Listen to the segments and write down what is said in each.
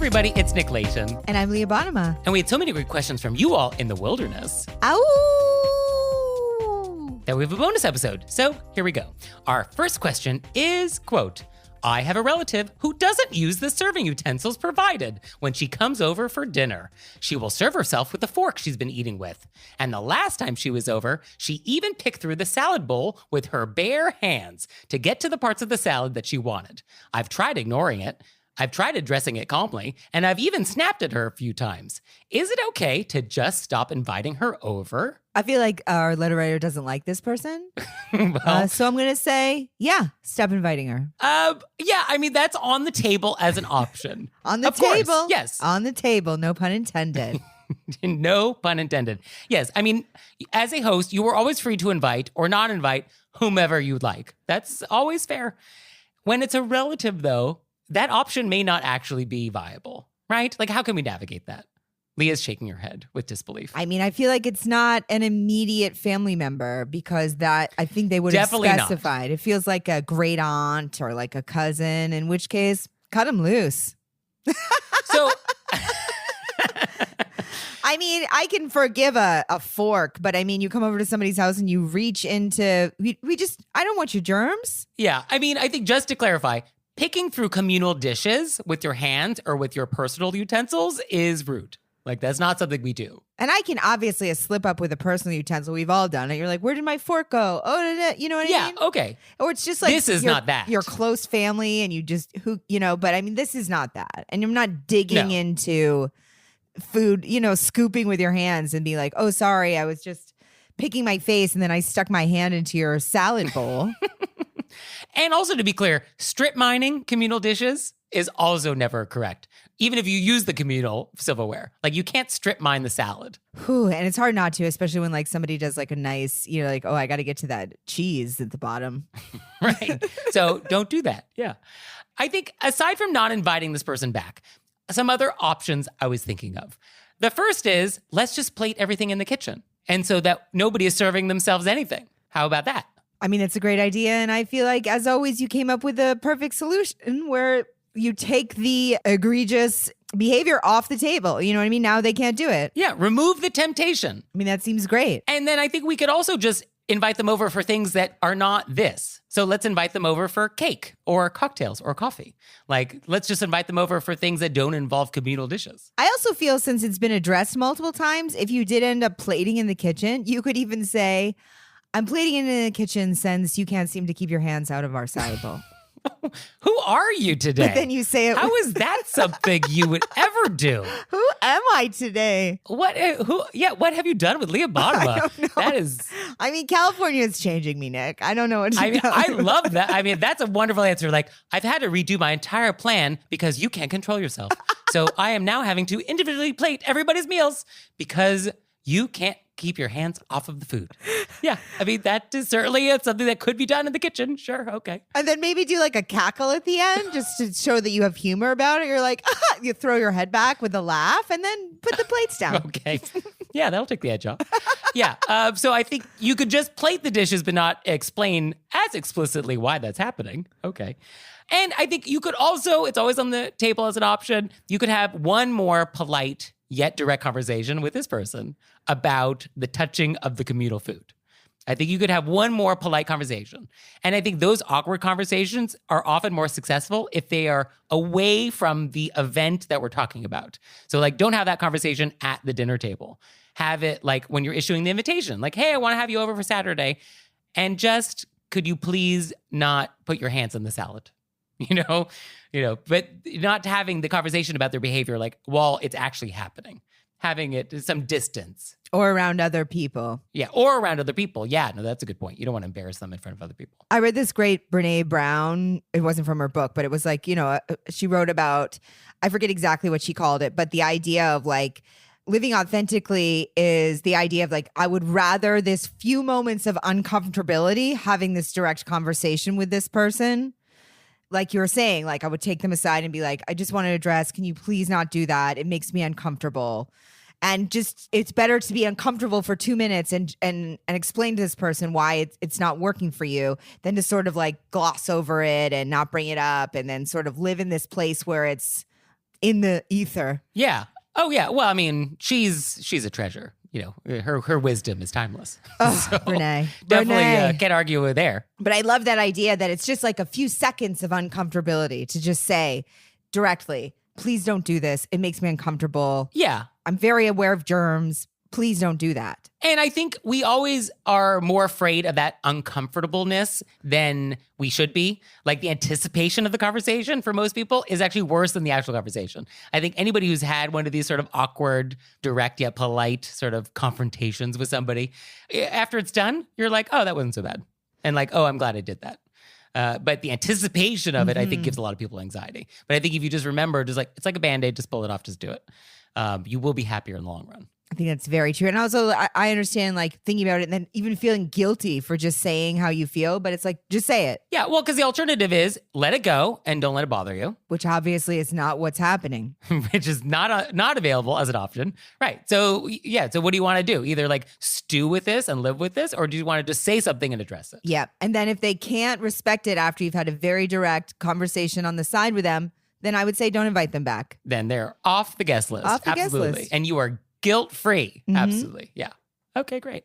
everybody, it's Nick Leighton. And I'm Leah Bonnema. And we had so many great questions from you all in the wilderness. Ow! That we have a bonus episode. So here we go. Our first question is, quote, I have a relative who doesn't use the serving utensils provided when she comes over for dinner. She will serve herself with the fork she's been eating with. And the last time she was over, she even picked through the salad bowl with her bare hands to get to the parts of the salad that she wanted. I've tried ignoring it. I've tried addressing it calmly, and I've even snapped at her a few times. Is it okay to just stop inviting her over? I feel like our letter writer doesn't like this person. So I'm going to say, yeah, stop inviting her. Yeah, I mean, that's on the table as an option. On the of course, table. yes. On the table. No pun intended. No pun intended. Yes, I mean, as a host, you are always free to invite or not invite whomever you'd like. That's always fair. When it's a relative, though, that option may not actually be viable, right? Like, how can we navigate that? Leah's shaking her head with disbelief. I mean, I feel like it's not an immediate family member because that, I think they would have Definitely specified. Not. It feels like a great aunt or like a cousin, in which case, cut them loose. So... I mean, I can forgive a fork, but I mean, you come over to somebody's house and you reach into, I don't want your germs. Yeah, I mean, I think just to clarify, picking through communal dishes with your hands or with your personal utensils is rude. Like, that's not something we do. And I can obviously slip up with a personal utensil. We've all done it. You're like, where did my fork go? Oh, you know what I mean? Yeah, okay. Or it's just like, this is not that. Your close family and you just, but I mean, this is not that. And you're not digging into food, scooping with your hands and be like, oh, sorry, I was just picking my face and then I stuck my hand into your salad bowl. And also, to be clear, strip mining communal dishes is also never correct. Even if you use the communal silverware, like, you can't strip mine the salad. And it's hard not to, especially when like somebody does like a nice, like, oh, I got to get to that cheese at the bottom. Right. So don't do that. Yeah. I think aside from not inviting this person back, some other options I was thinking of. The first is, let's just plate everything in the kitchen. And so that nobody is serving themselves anything. How about that? I mean, it's a great idea. And I feel like, as always, you came up with a perfect solution where you take the egregious behavior off the table. You know what I mean? Now they can't do it. Yeah, remove the temptation. I mean, that seems great. And then I think we could also just invite them over for things that are not this. So let's invite them over for cake or cocktails or coffee. Like, let's just invite them over for things that don't involve communal dishes. I also feel, since it's been addressed multiple times, if you did end up plating in the kitchen, you could even say, I'm plating in the kitchen since you can't seem to keep your hands out of our salad bowl. Who are you today? But then you say it. How is that something you would ever do? Who am I today? What have you done with Leah Bonnema? I don't know. That is... I mean, California is changing me, Nick. I don't know what to do. I love that. I mean, that's a wonderful answer. Like, I've had to redo my entire plan because you can't control yourself. So I am now having to individually plate everybody's meals because you can't keep your hands off of the food. Yeah, I mean, that is certainly something that could be done in the kitchen. Sure, okay. And then maybe do like a cackle at the end just to show that you have humor about it. You're like, you throw your head back with a laugh and then put the plates down. Okay. Yeah, that'll take the edge off. Yeah, so I think you could just plate the dishes but not explain as explicitly why that's happening. Okay. And I think you could also, it's always on the table as an option, you could have one more polite yet direct conversation with this person about the touching of the communal food. I think you could have one more polite conversation. And I think those awkward conversations are often more successful if they are away from the event that we're talking about. So, like, don't have that conversation at the dinner table. Have it like when you're issuing the invitation, like, hey, I want to have you over for Saturday. And just, could you please not put your hands on the salad? But not having the conversation about their behavior, like, while it's actually happening, having it some distance. Or around other people. Yeah, or around other people. Yeah, no, that's a good point. You don't want to embarrass them in front of other people. I read this great Brene Brown. It wasn't from her book, but it was like, she wrote about, I forget exactly what she called it, but the idea of like, living authentically is the idea of like, I would rather this few moments of uncomfortability having this direct conversation with this person. Like you were saying, like I would take them aside and be like, I just want to address, can you please not do that? It makes me uncomfortable. And just, it's better to be uncomfortable for 2 minutes and explain to this person why it's not working for you than to sort of like gloss over it and not bring it up and then sort of live in this place where it's in the ether. Yeah. Oh, yeah. Well, I mean, she's a treasure. You know, her wisdom is timeless. Oh, Renee. Definitely can't argue with there. But I love that idea that it's just like a few seconds of uncomfortability to just say directly, please don't do this. It makes me uncomfortable. Yeah. I'm very aware of germs. Please don't do that. And I think we always are more afraid of that uncomfortableness than we should be. Like the anticipation of the conversation for most people is actually worse than the actual conversation. I think anybody who's had one of these sort of awkward, direct yet polite sort of confrontations with somebody, after it's done, you're like, oh, that wasn't so bad. And like, oh, I'm glad I did that. But the anticipation of it, I think, gives a lot of people anxiety. But I think if you just remember, just like, it's like a Band-Aid, just pull it off, just do it. You will be happier in the long run. I think that's very true. And also, I understand like thinking about it and then even feeling guilty for just saying how you feel, but it's like, just say it. Yeah, well, because the alternative is let it go and don't let it bother you. Which obviously is not what's happening. Which is not available as an option. Right. So, yeah. So what do you want to do? Either like stew with this and live with this, or do you want to just say something and address it? Yeah. And then if they can't respect it after you've had a very direct conversation on the side with them, then I would say don't invite them back. Then they're off the guest list. Off the Absolutely. guest list. And you are guilt-free. Mm-hmm. Absolutely. Yeah. Okay, great.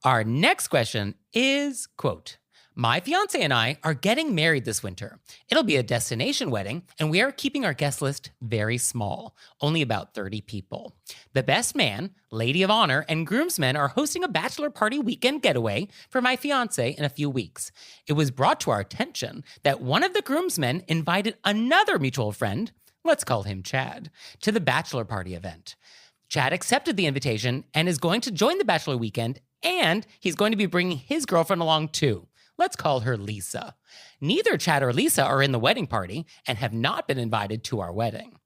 Our next question is, quote, my fiance and I are getting married this winter. It'll be a destination wedding, and we are keeping our guest list very small, only about 30 people. The best man, lady of honor, and groomsmen are hosting a bachelor party weekend getaway for my fiance in a few weeks. It was brought to our attention that one of the groomsmen invited another mutual friend, let's call him Chad, to the bachelor party event. Chad accepted the invitation and is going to join the bachelor weekend, and he's going to be bringing his girlfriend along too. Let's call her Lisa. Neither Chad or Lisa are in the wedding party and have not been invited to our wedding.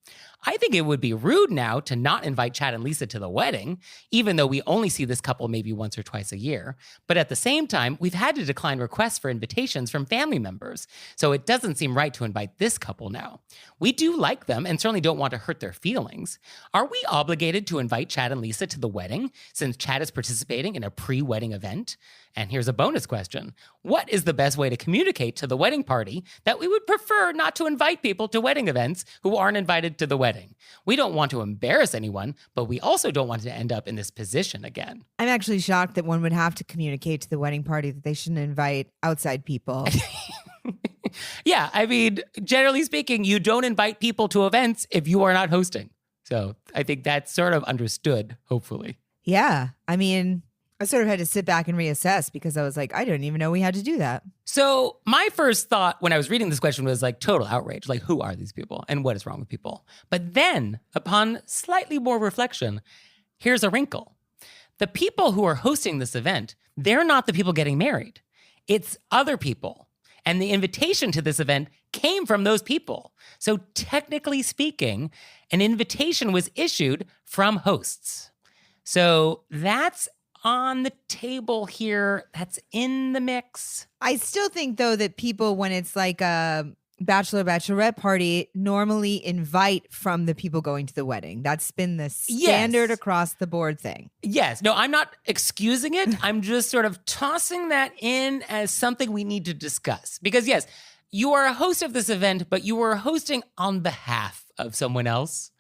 I think it would be rude now to not invite Chad and Lisa to the wedding, even though we only see this couple maybe once or twice a year. But at the same time, we've had to decline requests for invitations from family members, so it doesn't seem right to invite this couple now. We do like them and certainly don't want to hurt their feelings. Are we obligated to invite Chad and Lisa to the wedding since Chad is participating in a pre-wedding event? And here's a bonus question. What is the best way to communicate to the wedding party that we would prefer not to invite people to wedding events who aren't invited to the wedding? We don't want to embarrass anyone, but we also don't want to end up in this position again. I'm actually shocked that one would have to communicate to the wedding party that they shouldn't invite outside people. Yeah, I mean, generally speaking, you don't invite people to events if you are not hosting. So I think that's sort of understood, hopefully. Yeah. I mean, I sort of had to sit back and reassess because I was like, I didn't even know we had to do that. So my first thought when I was reading this question was like total outrage. Like, who are these people and what is wrong with people? But then upon slightly more reflection, here's a wrinkle. The people who are hosting this event, they're not the people getting married. It's other people. And the invitation to this event came from those people. So technically speaking, an invitation was issued from hosts. So that's on the table here. That's in the mix. I still think, though, that people, when it's like a bachelorette party, normally invite from the people going to the wedding. That's been the standard across the board thing. Yes. No, I'm not excusing it. I'm just sort of tossing that in as something we need to discuss. Because yes, you are a host of this event, but you are hosting on behalf of someone else.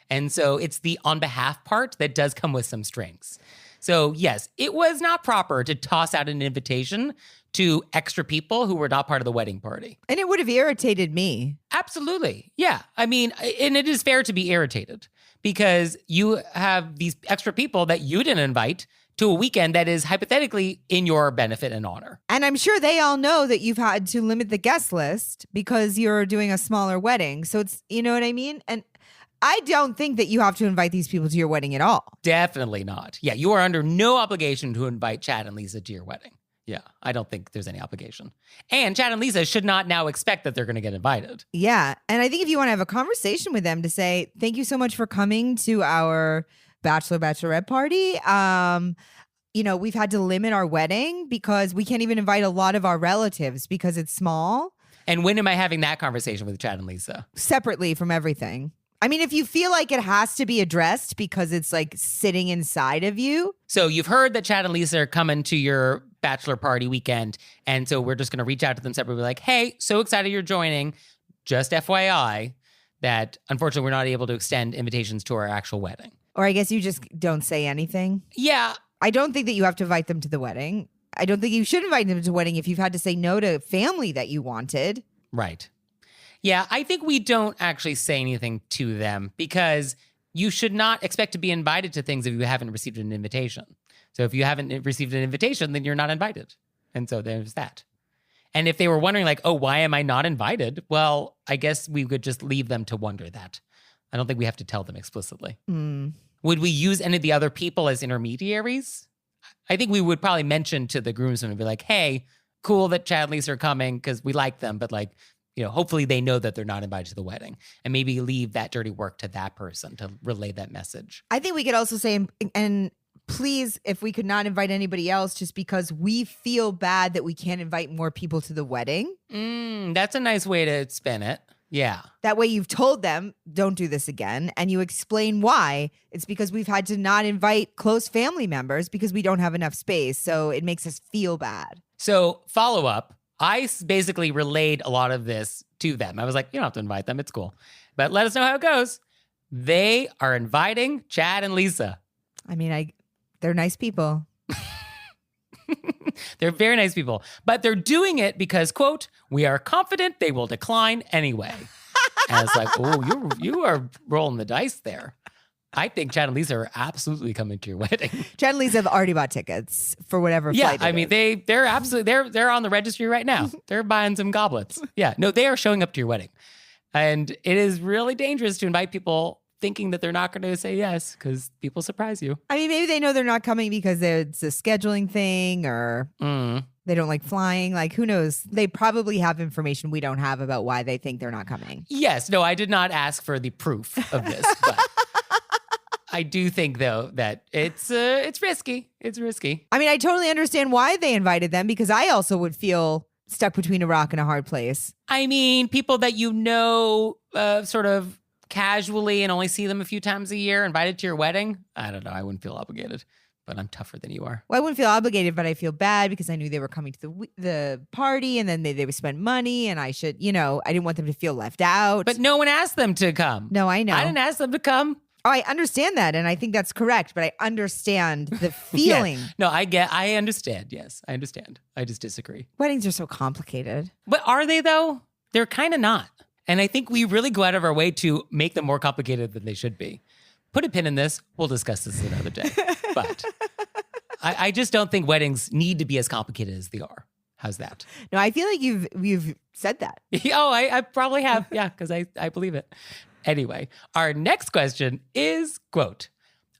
And so it's the on behalf part that does come with some strings. So yes, it was not proper to toss out an invitation to extra people who were not part of the wedding party. And it would have irritated me. Absolutely. Yeah. I mean, and it is fair to be irritated because you have these extra people that you didn't invite to a weekend that is hypothetically in your benefit and honor. And I'm sure they all know that you've had to limit the guest list because you're doing a smaller wedding. So it's, you know what I mean? And I don't think that you have to invite these people to your wedding at all. Definitely not. Yeah, you are under no obligation to invite Chad and Lisa to your wedding. Yeah, I don't think there's any obligation. And Chad and Lisa should not now expect that they're going to get invited. Yeah, and I think if you want to have a conversation with them to say, thank you so much for coming to our bachelorette party. You know, we've had to limit our wedding because we can't even invite a lot of our relatives because it's small. And when am I having that conversation with Chad and Lisa? Separately from everything. I mean, if you feel like it has to be addressed because it's like sitting inside of you. So you've heard that Chad and Lisa are coming to your bachelor party weekend. And so we're just going to reach out to them separately, like, hey, so excited you're joining. Just FYI, that unfortunately we're not able to extend invitations to our actual wedding. Or I guess you just don't say anything. Yeah. I don't think that you have to invite them to the wedding. I don't think you should invite them to the wedding if you've had to say no to family that you wanted. Right. Yeah, I think we don't actually say anything to them because you should not expect to be invited to things if you haven't received an invitation. So if you haven't received an invitation, then you're not invited. And so there's that. And if they were wondering like, oh, why am I not invited? Well, I guess we could just leave them to wonder that. I don't think we have to tell them explicitly. Would we use any of the other people as intermediaries? I think we would probably mention to the groomsmen and be like, hey, cool that Chad and Lisa are coming because we like them, but like, you know, hopefully they know that they're not invited to the wedding, and maybe leave that dirty work to that person to relay that message. I think we could also say, and please, if we could not invite anybody else just because we feel bad that we can't invite more people to the wedding. That's a nice way to spin it. Yeah. That way you've told them, don't do this again. And you explain why. It's because we've had to not invite close family members because we don't have enough space. So it makes us feel bad. So follow up. I basically relayed a lot of this to them. I was like, you don't have to invite them. It's cool. But let us know how it goes. They are inviting Chad and Lisa. I mean, they're nice people. They're very nice people. But they're doing it because, quote, we are confident they will decline anyway. And it's like, oh, you are rolling the dice there. I think Chad and Lisa are absolutely coming to your wedding. Chad and Lisa have already bought tickets for whatever flight I mean, they're absolutely, they're on the registry right now. They're buying some goblets. Yeah, no, they are showing up to your wedding. And it is really dangerous to invite people thinking that they're not going to say yes because people surprise you. I mean, maybe they know they're not coming because it's a scheduling thing or they don't like flying. Like, who knows? They probably have information we don't have about why they think they're not coming. Yes. No, I did not ask for the proof of this, but I do think, though, that it's risky. It's risky. I mean, I totally understand why they invited them because I also would feel stuck between a rock and a hard place. I mean, people that you know sort of casually and only see them a few times a year invited to your wedding. I don't know. I wouldn't feel obligated, but I'm tougher than you are. Well, I wouldn't feel obligated, but I feel bad because I knew they were coming to the party and then they would spend money and I should, I didn't want them to feel left out. But no one asked them to come. No, I know. I didn't ask them to come. Oh, I understand that. And I think that's correct, but I understand the feeling. Yeah. No, I understand. Yes, I understand. I just disagree. Weddings are so complicated. But are they though? They're kind of not. And I think we really go out of our way to make them more complicated than they should be. Put a pin in this. We'll discuss this another day. But I just don't think weddings need to be as complicated as they are. How's that? No, I feel like you've said that. Oh, I probably have. Yeah, because I believe it. Anyway, our next question is, quote,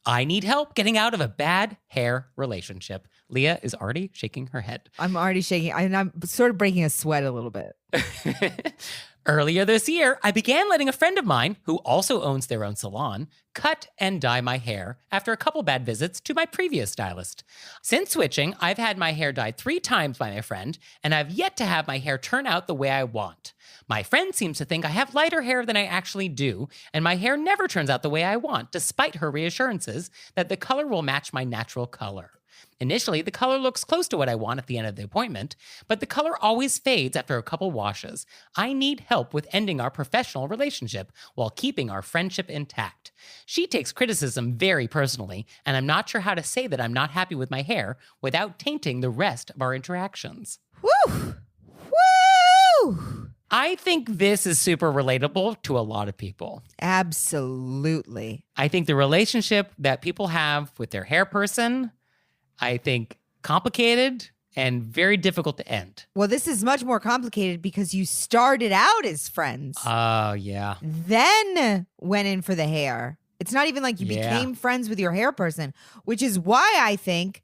I need help getting out of a bad hair relationship. Leah is already shaking her head. I'm already shaking. I'm sort of breaking a sweat a little bit. Earlier this year, I began letting a friend of mine, who also owns their own salon, cut and dye my hair after a couple bad visits to my previous stylist. Since switching, I've had my hair dyed 3 times by my friend, and I've yet to have my hair turn out the way I want. My friend seems to think I have lighter hair than I actually do, and my hair never turns out the way I want, despite her reassurances that the color will match my natural color. Initially, the color looks close to what I want at the end of the appointment, but the color always fades after a couple washes. I need help with ending our professional relationship while keeping our friendship intact. She takes criticism very personally, and I'm not sure how to say that I'm not happy with my hair without tainting the rest of our interactions. Woo! Woo! I think this is super relatable to a lot of people. Absolutely. I think the relationship that people have with their hair person, I think complicated and very difficult to end. Well, this is much more complicated because you started out as friends. Oh, yeah. Then went in for the hair. It's not even like you became friends with your hair person, which is why I think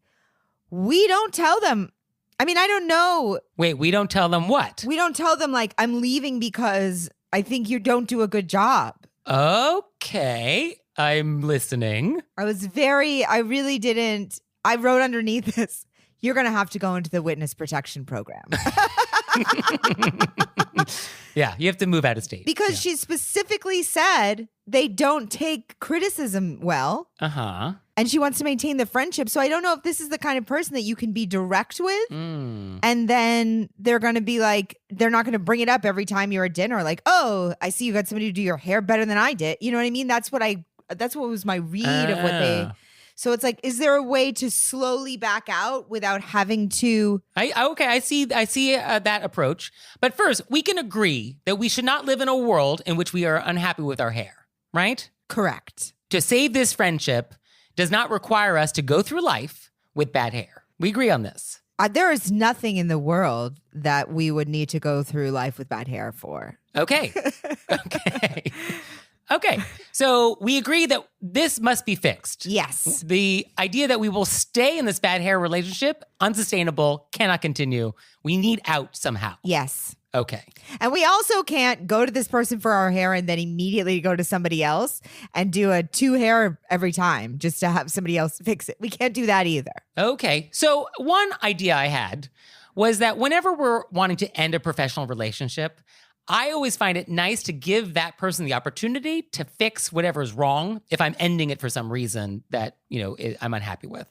we don't tell them. I mean, I don't know. Wait, we don't tell them what? We don't tell them like, I'm leaving because I think you don't do a good job. Okay, I'm listening. I really didn't. I wrote underneath this, you're going to have to go into the witness protection program. Yeah, you have to move out of state. Because she specifically said they don't take criticism well. Uh-huh. And she wants to maintain the friendship. So I don't know if this is the kind of person that you can be direct with. And then they're going to be like, they're not going to bring it up every time you're at dinner. Like, oh, I see you got somebody to do your hair better than I did. You know what I mean? That's what was my read of what they... So it's like, is there a way to slowly back out without having to... I see that approach. But first, we can agree that we should not live in a world in which we are unhappy with our hair, right? Correct. To save this friendship does not require us to go through life with bad hair. We agree on this. There is nothing in the world that we would need to go through life with bad hair for. Okay. Okay. So we agree that this must be fixed. Yes. The idea that we will stay in this bad hair relationship, unsustainable, cannot continue. We need out somehow. Yes. Okay. And we also can't go to this person for our hair and then immediately go to somebody else and do a 2 hair every time just to have somebody else fix it. We can't do that either. Okay. So one idea I had was that whenever we're wanting to end a professional relationship, I always find it nice to give that person the opportunity to fix whatever's wrong if I'm ending it for some reason that, I'm unhappy with.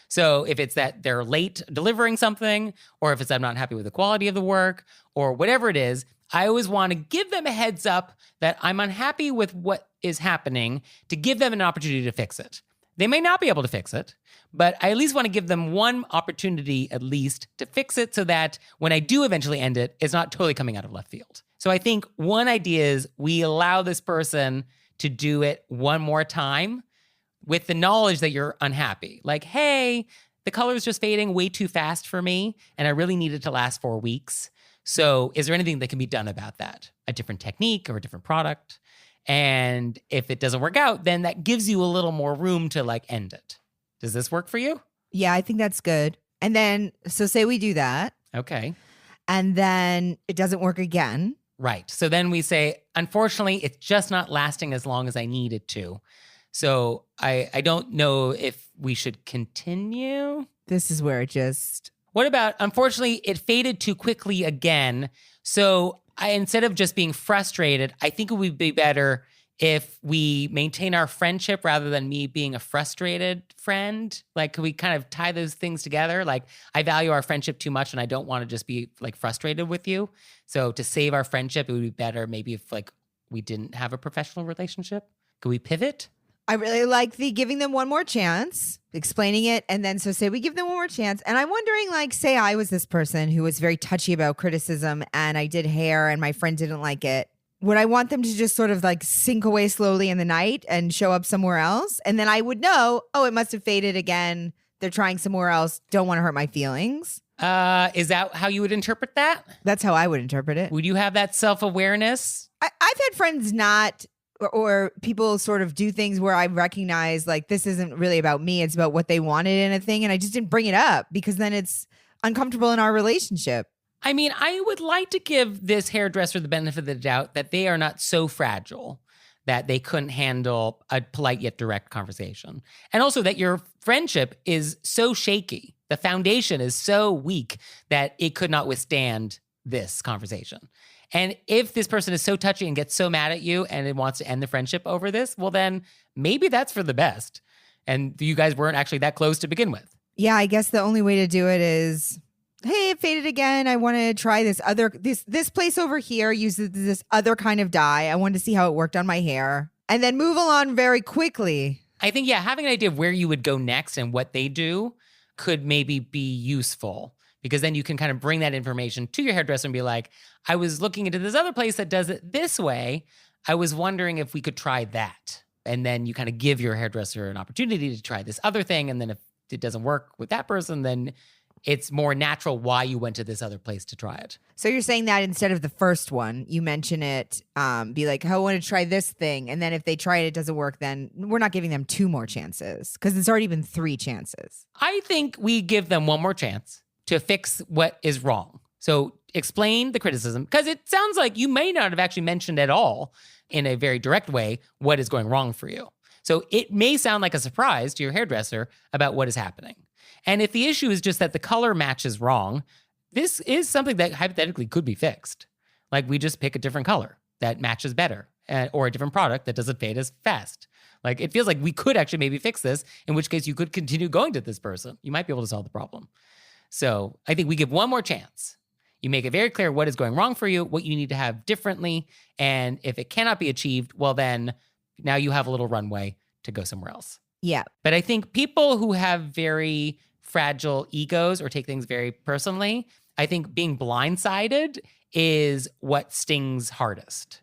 So if it's that they're late delivering something, or if it's I'm not happy with the quality of the work, or whatever it is, I always want to give them a heads up that I'm unhappy with what is happening to give them an opportunity to fix it. They may not be able to fix it, but I at least want to give them one opportunity at least to fix it so that when I do eventually end it, it's not totally coming out of left field. So I think one idea is we allow this person to do it one more time with the knowledge that you're unhappy. Like, hey, the color is just fading way too fast for me, and I really need it to last 4 weeks. So is there anything that can be done about that? A different technique or a different product? And if it doesn't work out, then that gives you a little more room to end it. Does this work for you? Yeah, I think that's good. And then, so say we do that. Okay. And then it doesn't work again. Right. So then we say, unfortunately, it's just not lasting as long as I need it to. So I don't know if we should continue. This is where it just... What about, unfortunately, it faded too quickly again. So instead of just being frustrated, I think it would be better if we maintain our friendship rather than me being a frustrated friend. Could we kind of tie those things together? I value our friendship too much and I don't want to just be frustrated with you. So to save our friendship, it would be better maybe if we didn't have a professional relationship. Could we pivot? I really like the giving them one more chance, explaining it. And then, so say we give them one more chance. And I'm wondering, say I was this person who was very touchy about criticism and I did hair and my friend didn't like it. Would I want them to just sort of sink away slowly in the night and show up somewhere else? And then I would know, oh, it must have faded again. They're trying somewhere else. Don't want to hurt my feelings. Is that how you would interpret that? That's how I would interpret it. Would you have that self-awareness? I've had friends not... Or people sort of do things where I recognize this isn't really about me. It's about what they wanted in a thing. And I just didn't bring it up because then it's uncomfortable in our relationship. I mean, I would like to give this hairdresser the benefit of the doubt that they are not so fragile that they couldn't handle a polite yet direct conversation. And also that your friendship is so shaky. The foundation is so weak that it could not withstand this conversation. And if this person is so touchy and gets so mad at you and it wants to end the friendship over this, well, then maybe that's for the best. And you guys weren't actually that close to begin with. Yeah, I guess the only way to do it is, hey, it faded again. I want to try this place over here uses this other kind of dye. I wanted to see how it worked on my hair. And then move along very quickly. I think, having an idea of where you would go next and what they do could maybe be useful. Because then you can kind of bring that information to your hairdresser and be like, I was looking into this other place that does it this way. I was wondering if we could try that. And then you kind of give your hairdresser an opportunity to try this other thing. And then if it doesn't work with that person, then it's more natural why you went to this other place to try it. So you're saying that instead of the first one, you mention it, be like, I want to try this thing. And then if they try it, it doesn't work, then we're not giving them 2 more chances because it's already been 3 chances. I think we give them one more chance to fix what is wrong. So explain the criticism, because it sounds like you may not have actually mentioned at all in a very direct way what is going wrong for you. So it may sound like a surprise to your hairdresser about what is happening. And if the issue is just that the color match is wrong, this is something that hypothetically could be fixed. Like we just pick a different color that matches better or a different product that doesn't fade as fast. Like it feels like we could actually maybe fix this, in which case you could continue going to this person. You might be able to solve the problem. So I think we give one more chance. You make it very clear what is going wrong for you, what you need to have differently. And if it cannot be achieved, well, then now you have a little runway to go somewhere else. Yeah. But I think people who have very fragile egos or take things very personally, I think being blindsided is what stings hardest.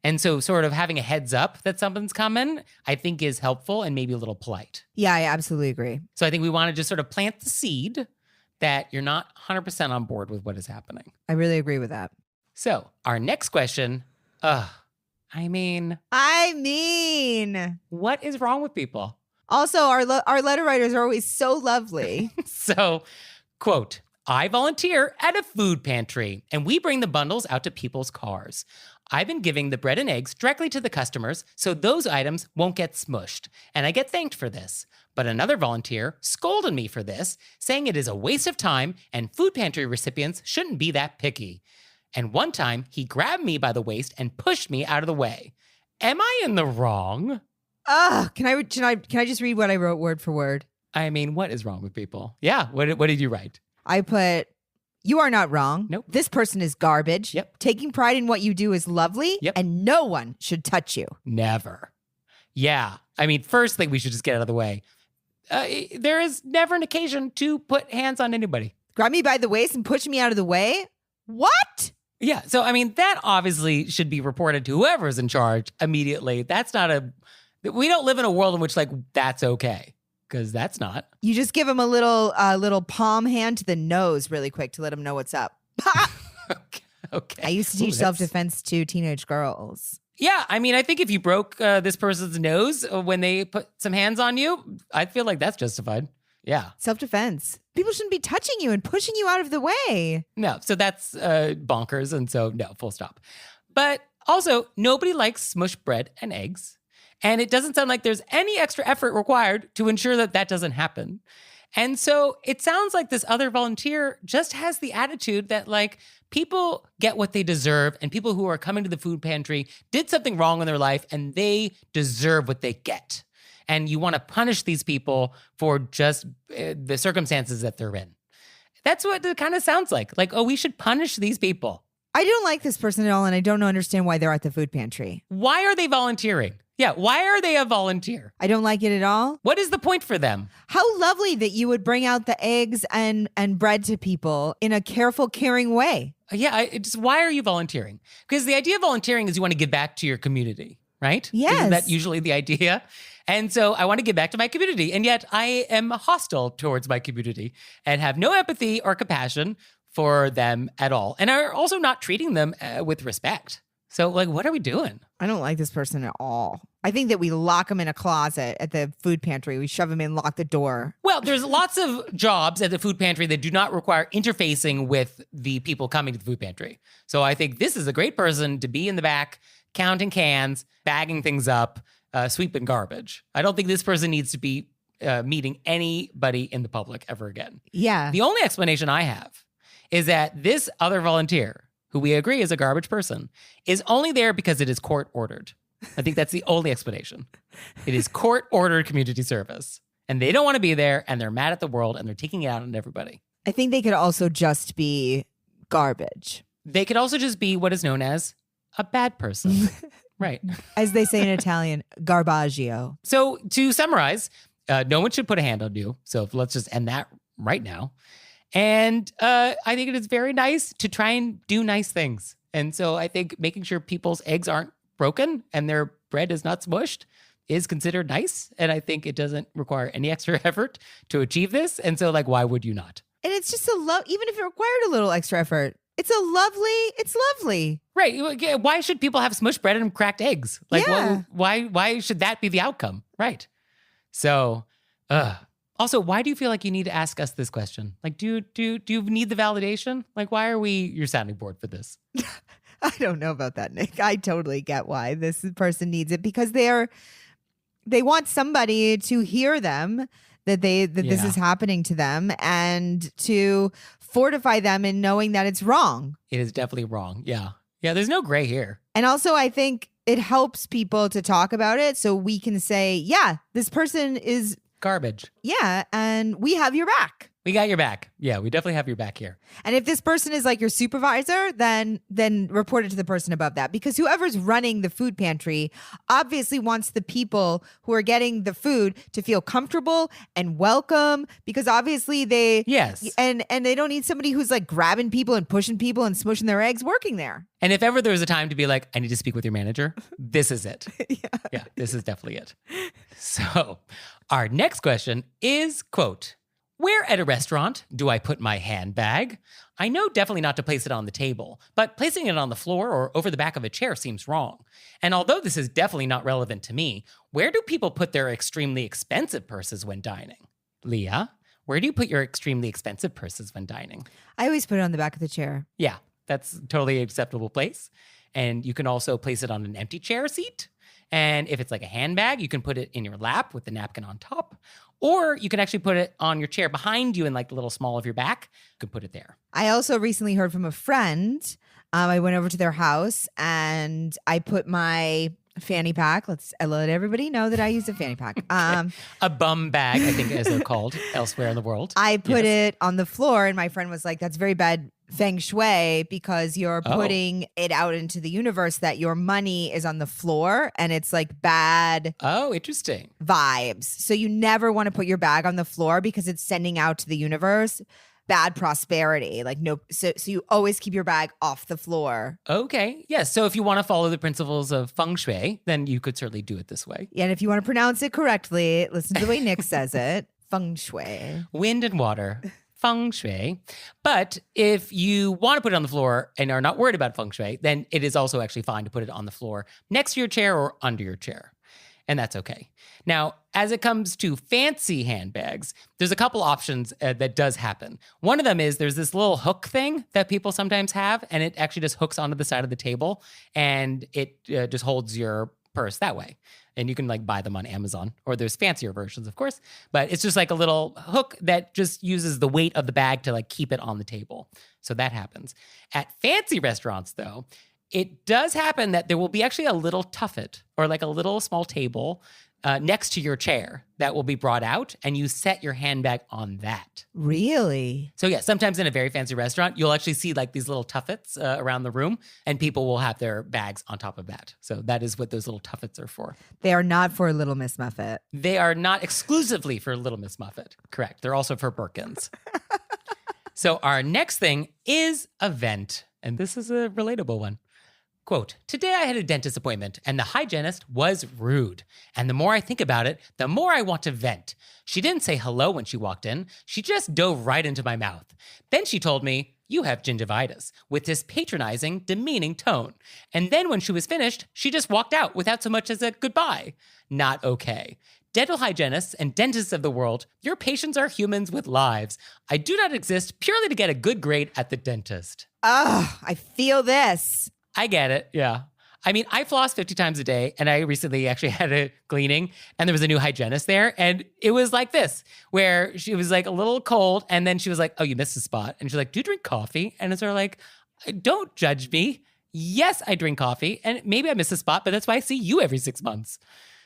And so sort of having a heads up that something's coming, I think is helpful and maybe a little polite. Yeah, I absolutely agree. So I think we want to just sort of plant the seed that you're not 100% on board with what is happening. I really agree with that. So our next question, I mean, what is wrong with people? Also, our letter writers are always so lovely. So, quote, I volunteer at a food pantry, and we bring the bundles out to people's cars. I've been giving the bread and eggs directly to the customers, so those items won't get smushed, and I get thanked for this. But another volunteer scolded me for this, saying it is a waste of time and food pantry recipients shouldn't be that picky. And one time, he grabbed me by the waist and pushed me out of the way. Am I in the wrong? Can I just read what I wrote word for word? I mean, what is wrong with people? Yeah, what did you write? I put, you are not wrong. Nope. This person is garbage. Yep. Taking pride in what you do is lovely. Yep. And no one should touch you. Never. Yeah. I mean, first thing we should just get out of the way. There is never an occasion to put hands on anybody. Grab me by the waist and push me out of the way? What? Yeah. So, I mean, that obviously should be reported to whoever's in charge immediately. We don't live in a world in which, like, that's okay. Because that's not. You just give him a little palm hand to the nose really quick to let him know what's up. Okay. I used to teach self-defense to teenage girls. Yeah. I mean, I think if you broke this person's nose when they put some hands on you, I feel like that's justified. Yeah. Self-defense. People shouldn't be touching you and pushing you out of the way. No. So that's bonkers. And so, no, full stop. But also, nobody likes smushed bread and eggs. And it doesn't sound like there's any extra effort required to ensure that that doesn't happen. And so it sounds like this other volunteer just has the attitude that, like, people get what they deserve, and people who are coming to the food pantry did something wrong in their life and they deserve what they get. And you want to punish these people for just the circumstances that they're in. That's what it kind of sounds like. Like, oh, we should punish these people. I don't like this person at all, and I don't understand why they're at the food pantry. Why are they volunteering? Yeah, why are they a volunteer? I don't like it at all. What is the point for them? How lovely that you would bring out the eggs and bread to people in a careful, caring way. Yeah, why are you volunteering? Because the idea of volunteering is you want to give back to your community, right? Yes. Isn't that usually the idea? And so I want to give back to my community, and yet I am hostile towards my community and have no empathy or compassion for them at all, and are also not treating them with respect. So, like, what are we doing? I don't like this person at all. I think that we lock them in a closet at the food pantry. We shove them in, lock the door. Well, there's lots of jobs at the food pantry that do not require interfacing with the people coming to the food pantry. So I think this is a great person to be in the back, counting cans, bagging things up, sweeping garbage. I don't think this person needs to be meeting anybody in the public ever again. Yeah. The only explanation I have is that this other volunteer, who we agree is a garbage person, is only there because it is court-ordered. I think that's the only explanation. It is court-ordered community service. And they don't want to be there, and they're mad at the world, and they're taking it out on everybody. I think they could also just be garbage. They could also just be what is known as a bad person. Right. As they say in Italian, garbaggio. So to summarize, no one should put a hand on you. So let's just end that right now. And I think it is very nice to try and do nice things. And so I think making sure people's eggs aren't broken and their bread is not smushed is considered nice. And I think it doesn't require any extra effort to achieve this. And so, like, why would you not? And it's just even if it required a little extra effort, it's lovely. Right. Why should people have smushed bread and cracked eggs? Like, yeah. Why should that be the outcome? Right. So, also, why do you feel like you need to ask us this question? Like, do you need the validation? Like, why are we your sounding board for this? I don't know about that, Nick. I totally get why this person needs it, because they want somebody to hear them, that this is happening to them, and to fortify them in knowing that it's wrong. It is definitely wrong. Yeah. Yeah, there's no gray here. And also, I think it helps people to talk about it so we can say, yeah, this person is garbage. Yeah, and we have your back. We got your back. Yeah, we definitely have your back here. And if this person is like your supervisor, then report it to the person above that, because whoever's running the food pantry obviously wants the people who are getting the food to feel comfortable and welcome, because obviously Yes. And they don't need somebody who's like grabbing people and pushing people and smushing their eggs working there. And if ever there was a time to be like, I need to speak with your manager, this is it. Yeah, this is definitely it. So our next question is, quote, where at a restaurant do I put my handbag? I know definitely not to place it on the table, but placing it on the floor or over the back of a chair seems wrong. And although this is definitely not relevant to me, where do people put their extremely expensive purses when dining? Leah, where do you put your extremely expensive purses when dining? I always put it on the back of the chair. Yeah, that's totally acceptable place. And you can also place it on an empty chair seat. And if it's like a handbag, you can put it in your lap with the napkin on top. Or you can actually put it on your chair behind you in like the little small of your back. You can put it there. I also recently heard from a friend. I went over to their house and I put my fanny pack. I let everybody know that I use a fanny pack. A bum bag, I think as they're called elsewhere in the world. I put it on the floor and my friend was like, that's very bad feng shui, because you're putting it out into the universe that your money is on the floor and it's like bad interesting vibes. So you never want to put your bag on the floor because it's sending out to the universe bad prosperity. Like so you always keep your bag off the floor. Okay. Yes. So if you want to follow the principles of feng shui, then you could certainly do it this way. Yeah, and if you want to pronounce it correctly, listen to the way Nick says it. Feng shui. Wind and water. Feng shui. But if you want to put it on the floor and are not worried about feng shui, then it is also actually fine to put it on the floor next to your chair or under your chair. And that's okay. Now, as it comes to fancy handbags, there's a couple options that does happen. One of them is there's this little hook thing that people sometimes have, and it actually just hooks onto the side of the table, and it just holds your purse that way. And you can like buy them on Amazon, or there's fancier versions, of course. But it's just like a little hook that just uses the weight of the bag to like keep it on the table. So that happens. At fancy restaurants, though, it does happen that there will be actually a little tuffet or like a little small table next to your chair that will be brought out, and you set your handbag on that. Really? So yeah, sometimes in a very fancy restaurant, you'll actually see like these little tuffets around the room, and people will have their bags on top of that. So that is what those little tuffets are for. They are not for Little Miss Muffet. They are not exclusively for Little Miss Muffet. Correct. They're also for Birkins. So our next thing is a vent, and this is a relatable one. Quote, today I had a dentist appointment and the hygienist was rude. And the more I think about it, the more I want to vent. She didn't say hello when she walked in. She just dove right into my mouth. Then she told me, you have gingivitis, with this patronizing, demeaning tone. And then when she was finished, she just walked out without so much as a goodbye. Not okay. Dental hygienists and dentists of the world, your patients are humans with lives. I do not exist purely to get a good grade at the dentist. Oh, I feel this. I get it, yeah. I mean, I floss 50 times a day, and I recently actually had a cleaning, and there was a new hygienist there, and it was like this, where she was like a little cold, and then she was like, oh, you missed a spot. And she's like, do you drink coffee? And it's sort of like, don't judge me. Yes, I drink coffee, and maybe I miss a spot, but that's why I see you every 6 months.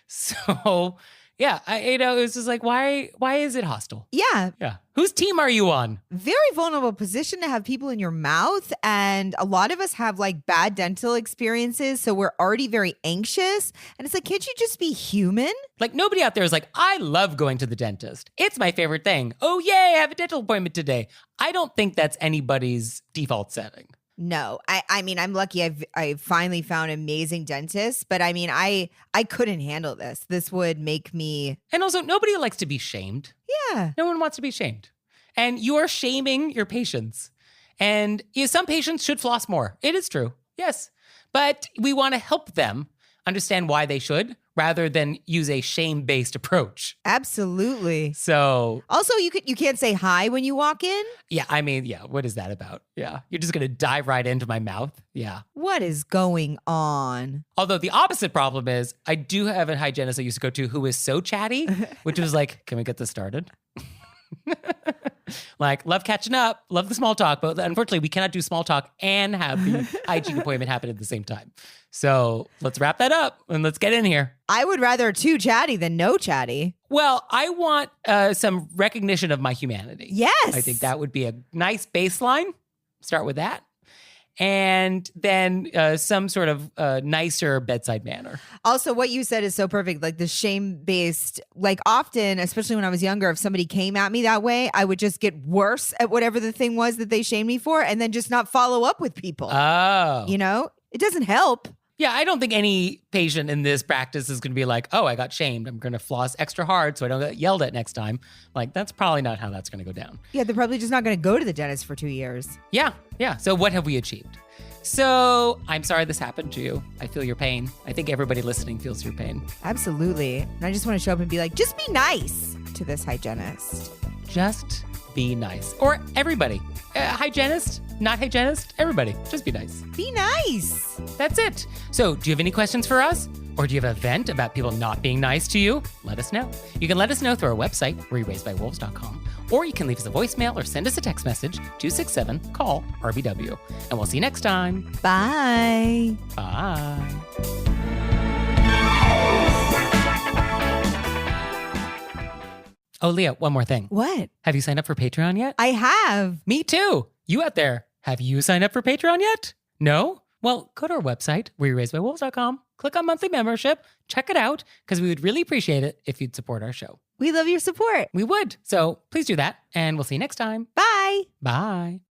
So... yeah, it was just like, why is it hostile? Yeah. Yeah. Whose team are you on? Very vulnerable position to have people in your mouth. And a lot of us have like bad dental experiences. So we're already very anxious. And it's like, can't you just be human? Like nobody out there is like, I love going to the dentist. It's my favorite thing. Oh, yay, I have a dental appointment today. I don't think that's anybody's default setting. No, I mean, I'm lucky I finally found an amazing dentist, but I mean, I couldn't handle this. This would make me. And also, nobody likes to be shamed. Yeah. No one wants to be shamed. And you are shaming your patients. And some patients should floss more. It is true. Yes. But we want to help them understand why they should, rather than use a shame-based approach. Absolutely. So also, you can't say hi when you walk in. Yeah, I mean, yeah, what is that about? Yeah, you're just gonna dive right into my mouth. Yeah. What is going on? Although the opposite problem is, I do have a hygienist I used to go to who is so chatty, which was like, can we get this started? Like, love catching up, love the small talk, but unfortunately, we cannot do small talk and have the hygiene appointment happen at the same time. So let's wrap that up and let's get in here. I would rather too chatty than no chatty. Well, I want some recognition of my humanity. Yes. I think that would be a nice baseline. Start with that. And then some sort of nicer bedside manner. Also, what you said is so perfect. Like the shame-based, like often, especially when I was younger, if somebody came at me that way, I would just get worse at whatever the thing was that they shamed me for and then just not follow up with people. Oh. You know, it doesn't help. Yeah, I don't think any patient in this practice is going to be like, oh, I got shamed. I'm going to floss extra hard so I don't get yelled at next time. Like, that's probably not how that's going to go down. Yeah, they're probably just not going to go to the dentist for 2 years. Yeah. So what have we achieved? So I'm sorry this happened to you. I feel your pain. I think everybody listening feels your pain. Absolutely. And I just want to show up and be like, just be nice to this hygienist. Just be nice. Or everybody. Hygienist, not hygienist, everybody. Just be nice. Be nice. That's it. So do you have any questions for us? Or do you have a vent about people not being nice to you? Let us know. You can let us know through our website, wereraisedbywolves.com, or you can leave us a voicemail or send us a text message, 267-CALL-RBW. And we'll see you next time. Bye. Bye. Oh, Leah, one more thing. What? Have you signed up for Patreon yet? I have. Me too. You out there, have you signed up for Patreon yet? No? Well, go to our website, wereraisedbywolves.com, click on monthly membership, check it out, because we would really appreciate it if you'd support our show. We love your support. We would. So please do that, and we'll see you next time. Bye. Bye.